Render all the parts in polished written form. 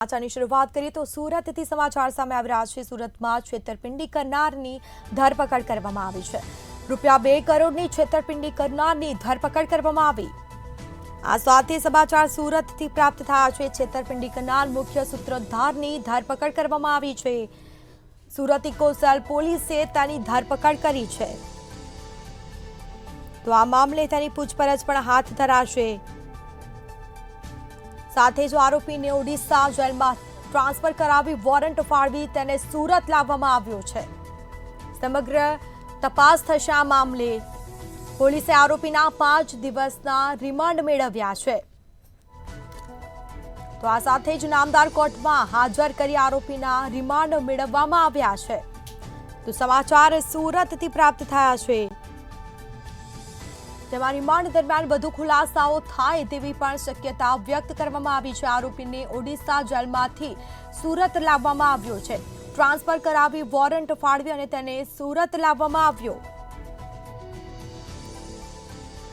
સમાચારની શરૂઆત કરીએ તો સુરતથી સમાચાર સામે આવી રહ્યા છે। સુરતમાં છેતરપિંડી કરનારની ધરપકડ કરવામાં આવી છે। રૂપિયા 2 કરોડની છેતરપિંડી કરનારની ધરપકડ કરવામાં આવી। આ સાથે સમાચાર સુરતથી પ્રાપ્ત થયા છે। છેતરપિંડી કરનાર મુખ્ય સૂત્રધારની ધરપકડ કરવામાં આવી છે। સુરત ઇકોસેલ પોલીસે તેની ધરપકડ કરી છે, તો આ મામલે તેની પૂછપરછ પણ હાથ ધરાશે। સાથે જ આરોપીને ઓડિશા જેલમાં ટ્રાન્સફર કરાવી વોરંટ ફાળવી તેને સુરત લાવવામાં આવ્યો છે। સમગ્ર તપાસ થશે। આ મામલે પોલીસે આરોપીના 5 દિવસના રિમાન્ડ મેળવ્યા છે। તો આ સાથે જ નામદાર કોર્ટમાં હાજર કરી આરોપીના રિમાન્ડ મેળવવામાં આવ્યા છે। તો સમાચાર સુરતથી પ્રાપ્ત થયા છે, જેમાં રિમાન્ડ દરમિયાન વધુ ખુલાસાઓ થાય તેવી પણ શક્યતા વ્યક્ત કરવામાં આવી છે। આરોપીને ઓડિશા જેલમાંથી સુરત લાવવામાં આવ્યો છે। ટ્રાન્સફર કરાવી વોરંટ ફાળવી અને તેને સુરત લાવવામાં આવ્યો।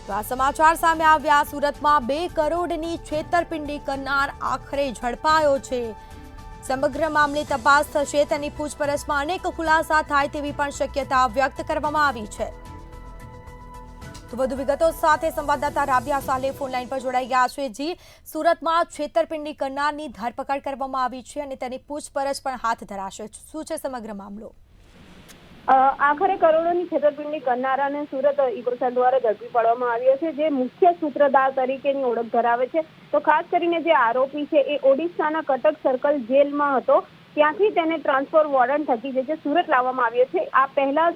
તો આ સમાચાર સામે આવ્યા। સુરતમાં 2 કરોડની છેતરપિંડી કરનાર આખરે ઝડપાયો છે। સમગ્ર મામલે તપાસ થશે, તેની પૂછપરછમાં અનેક ખુલાસા થાય તેવી પણ શક્યતા વ્યક્ત કરવામાં આવી છે। તો વધુ વિગતો સાથે સંવાદદાતા રાબિયા સાલે ફોનલાઈન પર જોડાઈ ગયા છે। જી, સુરતમાં છેતરપિંડી કરનારની ધરપકડ કરવામાં આવી છે અને તેની પૂછપરછ પણ હાથ ધરાશે। શું છે સમગ્ર મામલો? આખરે કરોડોની છેતરપિંડી કરનારાને સુરત ઇકોસેલ દ્વારા ઝડપી પાડવામાં આવ્યો છે, જે મુખ્ય સૂત્રધાર તરીકેની ઓળખ ધરાવે છે। તો ખાસ કરીને જે આરોપી છે એ ઓડિશાના કટક સર્કલ જેલમાં હતો, ત્યાંથી તેને ટ્રાન્સફર વોરંટ થકી જે સુરત લાવવામાં આવ્યો છે। આ પહેલા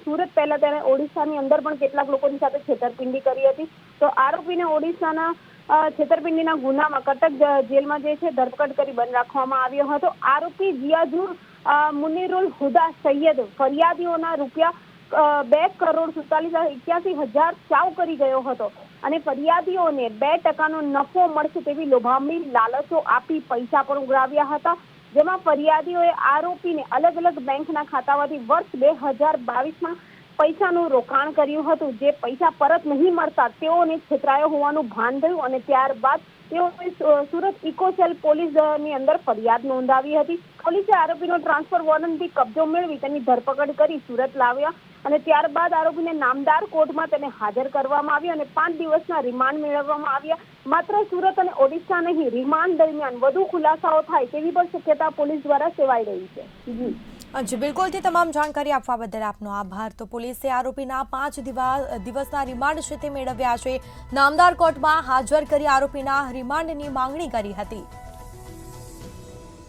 તેને ઓડિશાની અંદર પણ કેટલાક લોકોની સાથે છેતરપિંડી કરી હતી। તો આરોપીને ઓડિશાના છેતરપિંડીના ગુનામાં કટક જેલમાં જે છે ધરપકડ કરી બંધ રાખવામાં આવ્યો હતો। આરોપી જીયાજુર મુનીરુલ હુદા સૈયદ ફરિયાદીઓના રૂપિયા 2,47,81,000 ચાવ કરી ગયો હતો અને ફરિયાદીઓને 2% નફો મળશે તેવી લોભામણી લાલચો આપી પૈસા પણ ઉઘરાવ્યા હતા, જેમાં ફરિયાદીઓએ આરોપીને અલગ અલગ બેંકના ખાતામાંથી વર્ષ 2022માં પૈસાનું રોકાણ કર્યું હતું, જે પૈસા પરત નહીં મળતા તેઓને છેતરાયો હોવાનું ભાન થયું અને ત્યારબાદ તેઓએ સુરત ઇકોસેલ પોલીસની અંદર ફરિયાદ નોંધાવી હતી। પોલીસે આરોપીનો ટ્રાન્સફર વોરંટથી કબજો મેળવી તેની ધરપકડ કરી સુરત લાવ્યા અને ત્યારબાદ આરોપીને નામદાર કોર્ટમાં તેને હાજર કરવામાં આવ્યો અને 5 દિવસના રિમાન્ડ મેળવવામાં આવ્યા। માત્ર સુરત અને ઓડિશા નહીં, રિમાન્ડ દરમિયાન વધુ ખુલાસાઓ થાય તેવી પણ શક્યતા પોલીસ દ્વારા સેવાઈ રહી છે। જી બિલકુલથી તમામ જાણકારી આપવા બદલ આપનો આભાર। તો પોલીસે આરોપીના 5 દિવસના રિમાન્ડ છે તે મેળવ્યા છે। નામદાર કોર્ટમાં હાજર કરી આરોપીના રિમાન્ડની માંગણી કરી હતી।